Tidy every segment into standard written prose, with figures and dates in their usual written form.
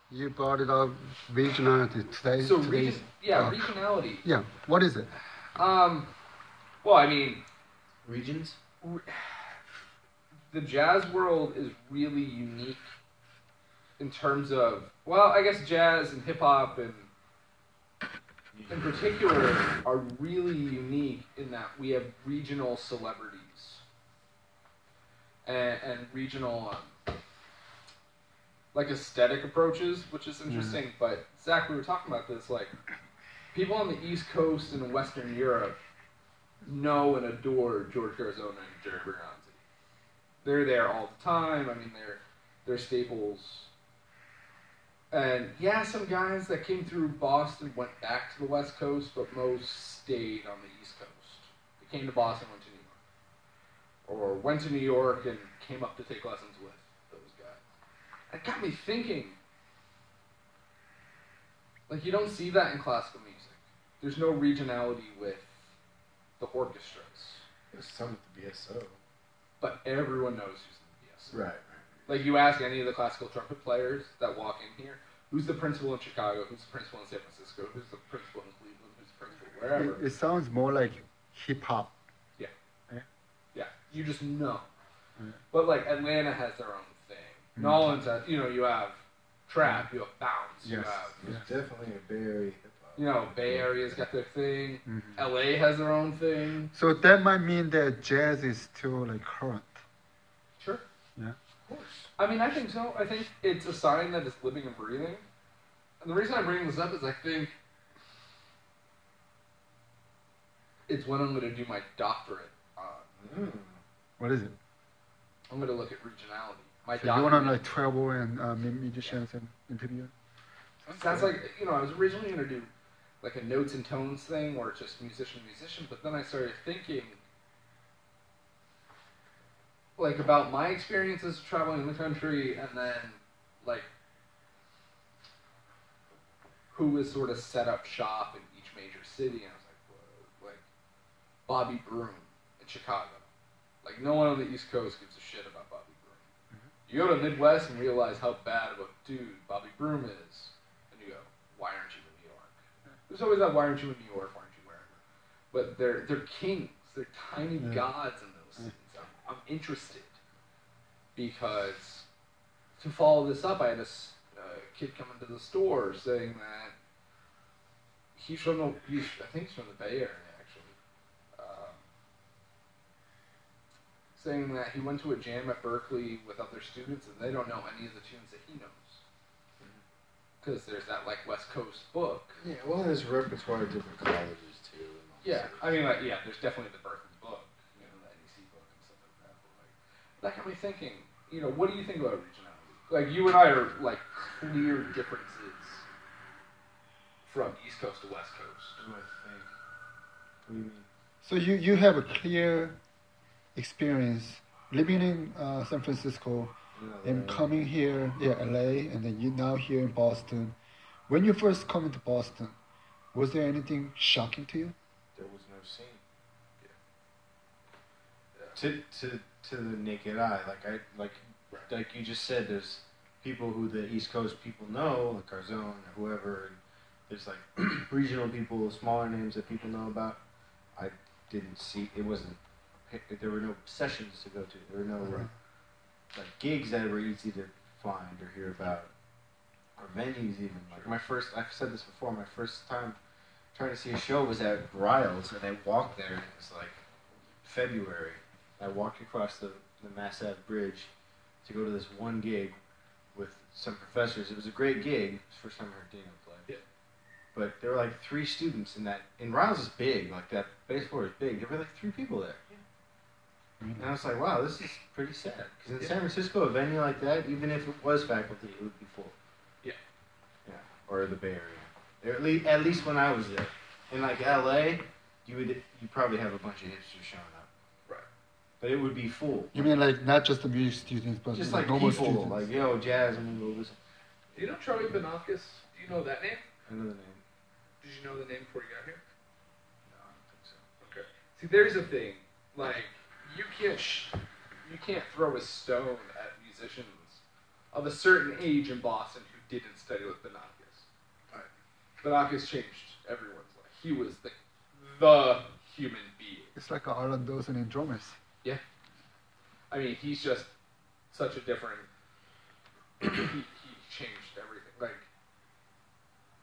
You brought it up, regionality today. So regionality. Yeah, what is it? Well, I mean, regions. The jazz world is really unique in terms of, well, I guess jazz and hip hop and in particular are really unique in that we have regional celebrities and regional like aesthetic approaches, which is interesting. Mm. But Zach, we were talking about this, like people on the East Coast and Western Europe know and adore George Garzona and Jerry Bergonzi. They're there all the time. I mean, they're staples. And yeah, some guys that came through Boston went back to the West Coast, but most stayed on the East Coast. They came to Boston, went to New York. Or went to New York and came up to take lessons with those guys. It got me thinking, like you don't see that in classical music. There's no regionality with the orchestras. There's some with the BSO. But everyone knows who's in the BSO. Right. Like you ask any of the classical trumpet players that walk in here, who's the principal in Chicago, who's the principal in San Francisco, who's the principal in Cleveland, who's the principal wherever. It sounds more like hip-hop. Yeah. Yeah, you just know. But like Atlanta has their own thing. New Orleans has, you have trap, you have bounce, you have... There's definitely a Bay Area hip-hop. Bay Area's got their thing. LA has their own thing. So that might mean that jazz is still like current. Sure. Yeah. Of course. I mean, I think so. I think it's a sign that it's living and breathing. And the reason I'm bringing this up is I think it's what I'm going to do my doctorate on. What is it? I'm going to look at regionality. So you want to like travel and meet musicians and interview? Sounds like, I was originally going to do like a notes and tones thing where it's just musician, but then I started thinking like about my experiences traveling in the country and then like who was sort of set up shop in each major city, and I was like, whoa, like Bobby Broom in Chicago. Like no one on the East Coast gives a shit about Bobby Broom. You go to the Midwest and realize how bad of a dude Bobby Broom is, and you go, why aren't you in New York? There's always that, why aren't you in New York, why aren't you wherever? But they're kings, they're tiny gods in those cities. I'm interested because to follow this up, I had this kid come into the store saying that he's from I think he's from the Bay Area actually, saying that he went to a jam at Berkeley with other students and they don't know any of the tunes that he knows because there's that like West Coast book. Yeah, well, there's repertoire at different colleges too. Yeah, I mean, like, there's definitely the Berkeley book, the NEC book and stuff like that. But like, that got me thinking. What do you think about regionality? Like, you and I are like clear differences from East Coast to West Coast. What do I think? What do you mean? So you have a clear experience living in San Francisco and coming here, LA, and then you now here in Boston. When you first come into Boston, was there anything shocking to you? There was no scene. Yeah. To the naked eye, like you just said, there's people who the East Coast people know, like Garzone or whoever. And there's like regional people, smaller names that people know about. I didn't see. It wasn't. There were no sessions to go to. There were no like gigs that were easy to find or hear about, or venues even. Like I've said this before. My first time trying to see a show was at Riles, and I walked there, and it was like February. I walked across the Mass Ave Bridge to go to this one gig with some professors. It was a great gig. It was the first time I heard Dino play. Yeah. But there were like 3 students in that. And Riles is big, like that bass floor is big. There were like 3 people there. Yeah. And I was like, wow, this is pretty sad. Because in San Francisco, a venue like that, even if it was faculty, it would be full. Yeah. Yeah. Or the Bay Area. At least when I was there. In like LA, you probably have a bunch of hipsters showing up. Right. But it would be full. You mean like not just the music students, but just like normal people, students? like, yo, jazz, I'm gonna go listen. Do you know Charlie Banakis? Do you know that name? I know the name. Did you know the name before you got here? No, I don't think so. Okay. See, there's a thing. Like, you can't throw a stone at musicians of a certain age in Boston who didn't study with Banakis. Banakis changed everyone's life. He was the human being. It's like Alan Dawson in Dromes. Yeah. I mean, he's just such a different... he changed everything. Like,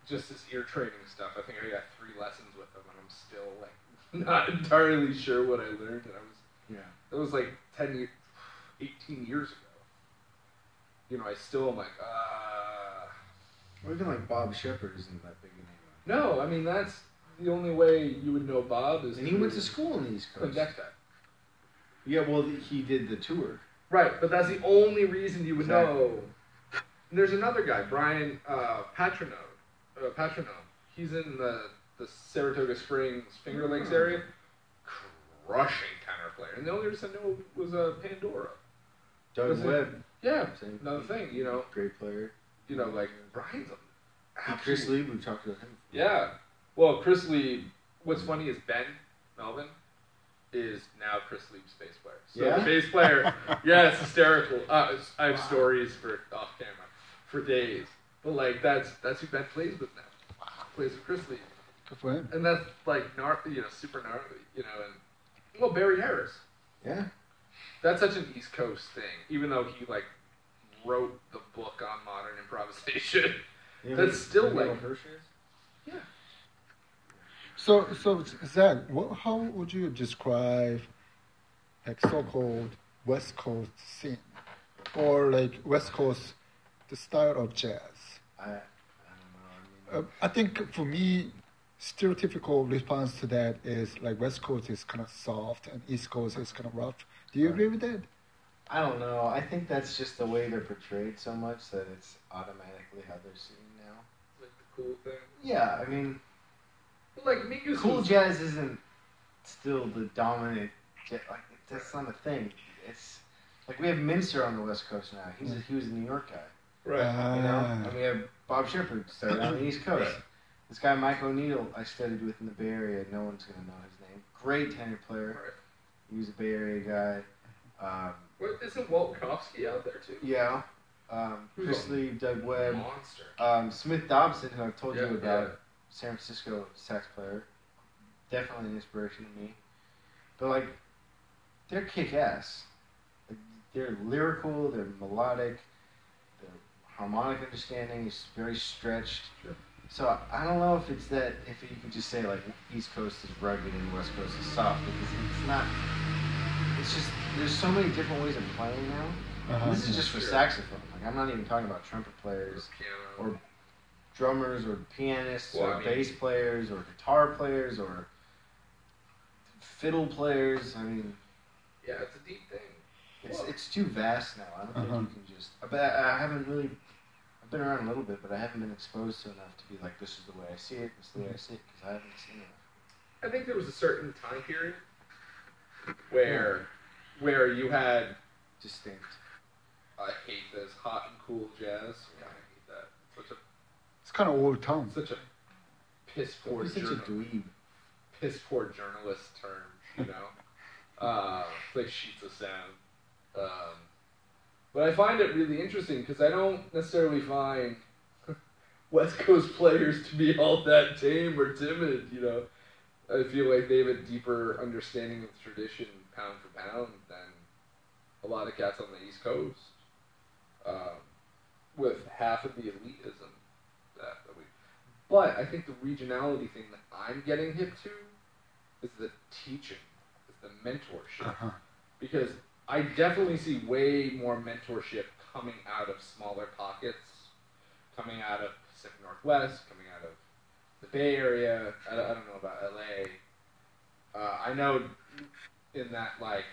just this ear training stuff. I think I got 3 lessons with him, and I'm still, like, not entirely sure what I learned. And it was like 18 years ago. You know, I still am like, Or even like Bob Shepard isn't that big a name. No, I mean, that's the only way you would know Bob is... And he went to school in the East Coast. Conducta. Yeah, well, he did the tour. Right, but that's the only reason you would know. And there's another guy, Brian Patrono. He's in the Saratoga Springs, Finger Lakes area. Crushing tenor player. And the only reason I know was Pandora. Doug Webb. Yeah, another thing, you know. Great player. You know, like, Brian's Chris Lee, we've talked about him. Yeah. Well, Chris Lee, what's funny is Ben Melvin is now Chris Lee's bass player. So the bass player, it's hysterical. I have stories for off camera for days. But, like, that's who Ben plays with now. Plays with Chris Lee. Good for him. And that's, like, super gnarly, you know. And, well, Barry Harris. Yeah. That's such an East Coast thing, even though he, like, wrote the book on modern improvisation. Yeah, that's still, like... Yeah. So Zach, how would you describe like so-called West Coast scene, or like West Coast the style of jazz? I don't know. I think for me, stereotypical response to that is like West Coast is kind of soft and East Coast is kind of rough. Do you agree with that? I don't know. I think that's just the way they're portrayed so much that it's automatically how they're seen now. Like the cool thing. Yeah, I mean, like Mingus cool jazz isn't still the dominant. Like that's not a thing. It's like we have Minster on the West Coast now. He was a New York guy, right? You know, and we have Bob Shepard started on the East Coast. Right. This guy Mike O'Neill I studied with in the Bay Area. No one's gonna know his name. Great tenor player. Right. He was a Bay Area guy. Isn't Walt Kofsky out there too? Yeah. Chris Lee, Doug Webb, monster. Smith Dobson, who I've told you about, San Francisco sax player, definitely an inspiration to me. But like, they're kick-ass. Like, they're lyrical, they're melodic, their harmonic understanding is very stretched. Sure. So I don't know if it's that, if you could just say like East Coast is rugged and West Coast is soft, because it's not. It's just there's so many different ways of playing now. Uh-huh. This is just for saxophone. Like I'm not even talking about trumpet players or drummers or pianists or bass players or guitar players or fiddle players. I mean, yeah, it's a deep thing. It's too vast now. I don't think you can just. But I haven't really. I've been around a little bit, but I haven't been exposed to enough to be like, this is the way I see it. This is the way I see it, because I haven't seen it. I think there was a certain time period where you had distinct. I hate this hot and cool jazz. Yeah, I hate that. It's kind of old town. Such a piss poor journalist term, you know. Like sheets of sound. But I find it really interesting because I don't necessarily find West Coast players to be all that tame or timid, you know. I feel like they have a deeper understanding of the tradition pound for pound than a lot of cats on the East Coast. With half of the elitism that we... But I think the regionality thing that I'm getting hip to is the teaching, is the mentorship. Uh-huh. Because I definitely see way more mentorship coming out of smaller pockets, coming out of Pacific Northwest, coming out of the Bay Area. I don't know about LA. I know in that, like,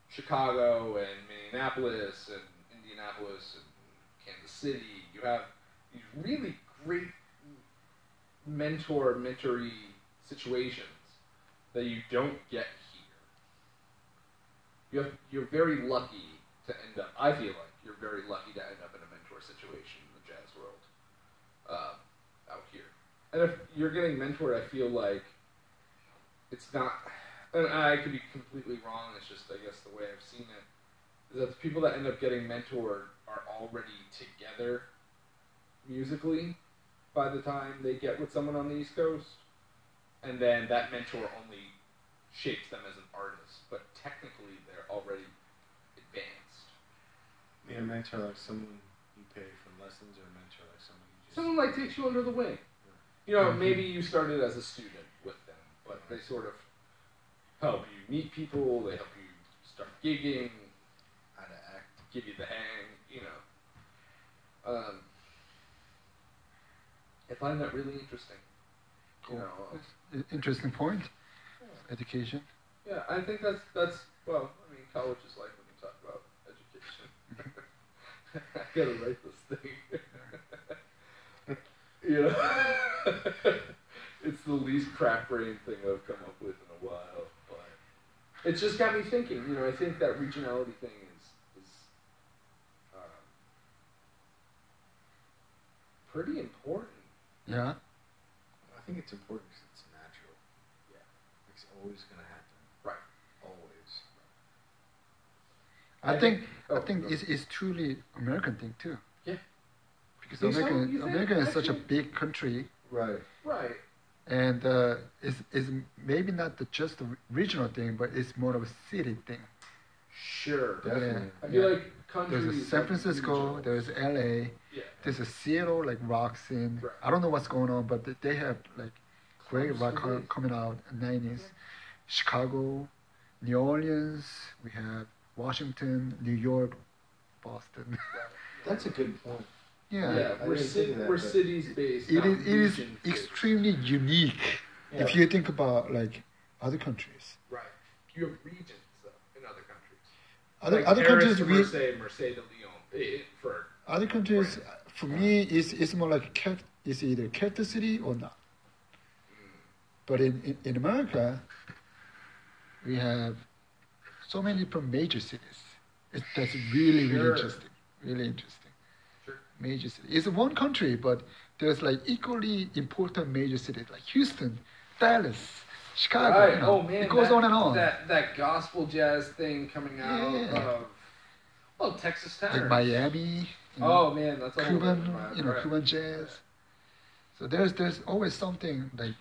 Chicago and Minneapolis and Indianapolis and Kansas City, you have these really great mentoree situations that you don't get here. You're very lucky to end up, I feel like you're very lucky to end up in a mentor situation in the jazz world out here. And if you're getting mentored, I feel like it's not, and I could be completely wrong, it's just, I guess, the way I've seen it, is that the people that end up getting mentored are already together musically by the time they get with someone on the East Coast, and then that mentor only shapes them as an artist, but technically they're already advanced. Yeah, a mentor like someone you pay for lessons, or a mentor like someone you just... Someone like takes you under the wing. You know, maybe you started as a student with them, but they sort of help you meet people, they help you start gigging, how to act, give you the hang, you know. I find that really interesting. Cool. You know, Interesting point. yeah. Education. Yeah, I think that's well, I mean, college is like when you talk about education. I gotta write this thing. You know, it's the least crack brain thing I've come up with in a while, but it's just got me thinking. You know, I think that regionality thing is pretty important. Yeah. I think it's important because it's natural. Yeah. It's always going to happen. Right. Always. I think it's truly American thing too. Yeah. Because Think so? You think? America is such a Actually? big country, Right. Right. and it's maybe not just a regional thing, but it's more of a city thing. Sure. Definitely. I feel Yeah. like countries. There's San like Francisco, regional. there's LA, Yeah. there's a Seattle like rock scene. Right. I don't know what's going on, but they have like great rock Absolutely. coming out in the 90s. Chicago, New Orleans, we have Washington, New York, Boston. That's a good point. Yeah. Yeah, I we're, didn't think of that, we're but- cities based. It is region based. extremely unique Yeah. if you think about like other countries. Right. You have regions though in other countries. Other Paris countries to we Marseille to Lyon. For other countries for me it's more like it's either capital city or not. But in America we have so many different major cities. That's really Sure. interesting. Really interesting. Sure. Major city. It's one country, but there's like equally important major cities like Houston, Dallas, Chicago. Right. You know, Oh man. it goes that, on and on. That gospel jazz thing coming out Yeah. of Texas Town. Like Miami. You know, Oh man, that's a whole Cuban, different vibe, you know, right. Cuban jazz. So there's always something like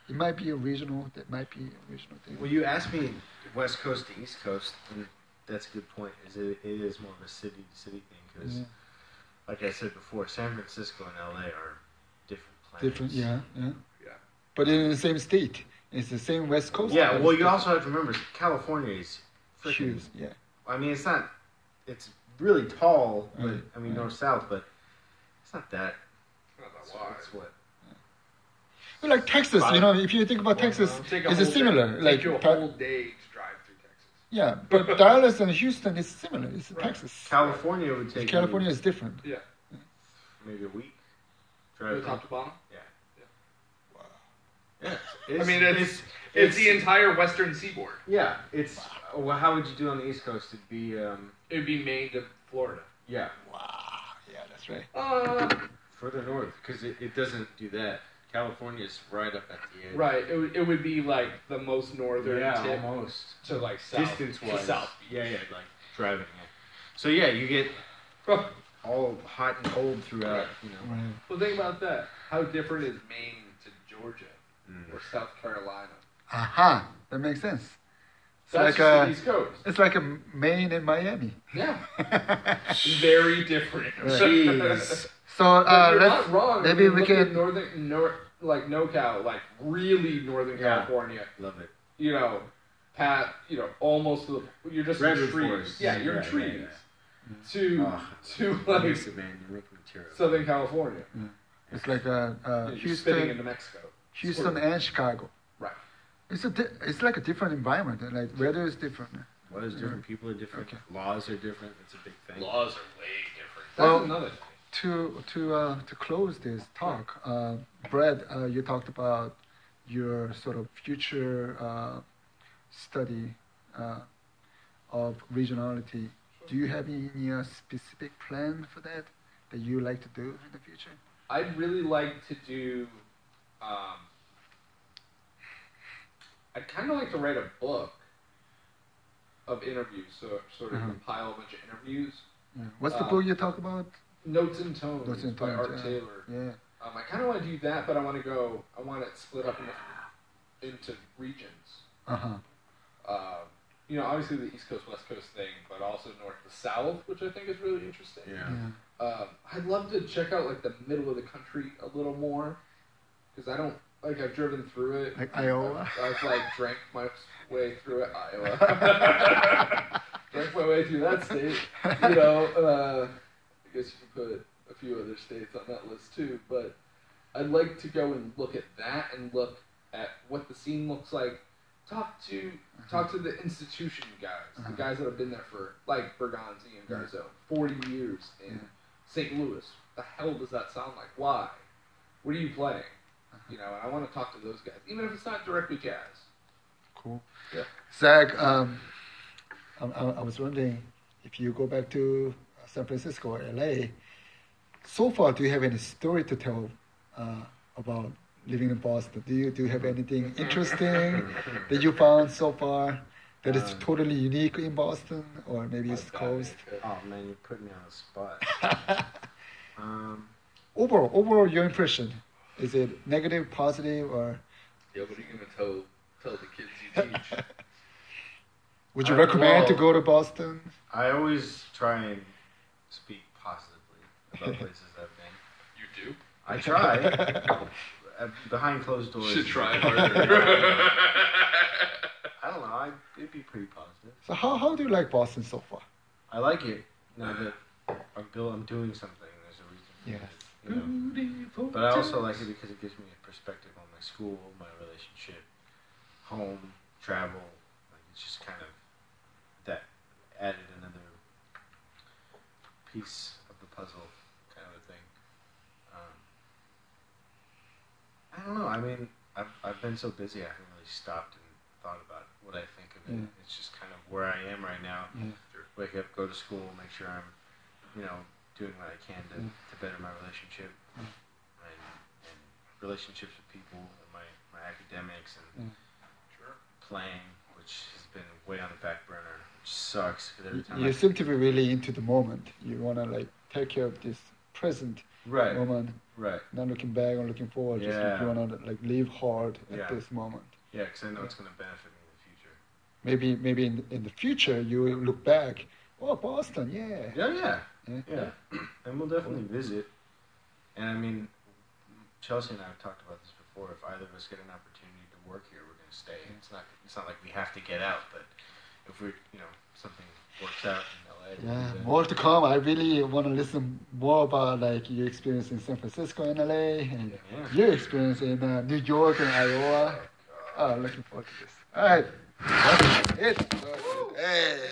it might be a regional, that might be a regional thing. Well, you asked me West Coast to East Coast, and that's a good point. It is more of a city to city thing because, Yeah. like I said before, San Francisco and LA are different planets. Different, yeah. Yeah. But in the same state, it's the same West Coast. Yeah. but Well, it's you also have to remember California is freaking. different. Shoes, yeah. I mean, it's not. It's really tall, but Right, I mean right. north south, but it's not that. Not that It's, wide. it's what. But like Texas, you know, if you think about Texas, Take a it's whole similar. day, Like take you a whole day to drive through Texas. yeah, but Dallas and Houston is similar. It's Right. Texas. California would take. California is different. Yeah. Maybe a week. From Drive top to bottom. Yeah. I mean, it's the entire western seaboard. Yeah, it's. Well, how would you do on the East Coast? It'd be. It'd be Maine to Florida. Yeah, Wow. Yeah, that's right. further north because it doesn't do that. California's right up at the edge. Right. It would be like the most northern Yeah, tip almost. to like south. Distance to wise. south. Yeah, like driving. Yeah. So yeah, you get Oh, all hot and cold throughout. You know. Right. well, think about that. How different is Maine to Georgia Mm. or South Carolina? Aha, that makes sense. It's That's like just the a, East Coast. it's like a Maine and Miami. Yeah. Very different. Jeez. So But you're let's not wrong. maybe I mean, we look at can. like NoCal, like really northern Yeah. California. Love it. You know, almost to the. You're just in Redwood trees. forest. Yeah, you're in Yeah, trees. yeah, To Oh, like makes it, man. You're making material. Southern California. It's like You're spitting into Houston, Mexico. Houston and Chicago. Right. It's like a different environment. Like weather is different. Weather's different. People are different. Okay. Laws are different. It's a big thing. Laws are way different. That's Well, another thing. To close this talk, Brad, you talked about your sort of future study of regionality. Do you have any specific plan for that you like to do in the future? I'd really like to do. I'd kind of like to write a book of interviews, so sort of compile a bunch of interviews. Yeah. What's the book you talk about? Notes and Tones Notes and by Tones, Art yeah. Taylor. Yeah. I kind of want to do that, but I want it split up into regions. You know, obviously the East Coast, West Coast thing, but also North to South, which I think is really interesting. Yeah. I'd love to check out like the middle of the country a little more, because I don't, like, I've driven through it. Like Iowa? I've like drank my way through it. Iowa. Drank my way through that state. You know, I guess you can put a few other states on that list too, but I'd like to go and look at that and look at what the scene looks like. Talk to the institution guys, the guys that have been there for, like Berganzi and Garzo, 40 years in St. Louis. The hell does that sound like? Why? What are you playing? You know, and I want to talk to those guys, even if it's not directly jazz. Cool. Yeah. Zach, I was wondering if you go back to San Francisco or LA, so far, do you have any story to tell about living in Boston? Do you have anything interesting that you found so far that is totally unique in Boston or maybe East Coast? Oh man, you put me on the spot. Overall, your impression, is it negative, positive, or? Yeah, what are you gonna tell the kids you teach? Would you recommend to go to Boston? I always try and speak positively about places I've been. You do? I try. Behind closed doors. Should try harder. I don't know. It'd be pretty positive. So how do you like Boston so far? I like it. Now that I'm doing something, there's a reason. Yes. You know? But I also like it because it gives me a perspective on my school, my relationship, home, travel. Like it's just kind of that added another piece of the puzzle, kind of a thing. I don't know. I mean, I've been so busy, I haven't really stopped and thought about what I think of it. It's just kind of where I am right now. Wake up, go to school, make sure I'm, you know, doing what I can to better my relationship and relationships with people and my academics and playing, which has been way on the back burner, which sucks. Every time you seem to be really into the moment. You want to like take care of this present moment. Right. Not looking back or looking forward. Just you want to like live hard at this moment. Yeah, because I know it's going to benefit me in the future. Maybe in the future you look back. Oh, Boston, yeah. Yeah. And we'll definitely visit. And I mean, Chelsea and I have talked about this before. If either of us get an opportunity to work here, we're going to stay. It's not like we have to get out, but if we, you know, something works out in LA. Yeah, more to come. I really want to listen more about like your experience in San Francisco and LA and your experience in New York and Iowa. Oh, looking forward to this. All right. That's it. Hey.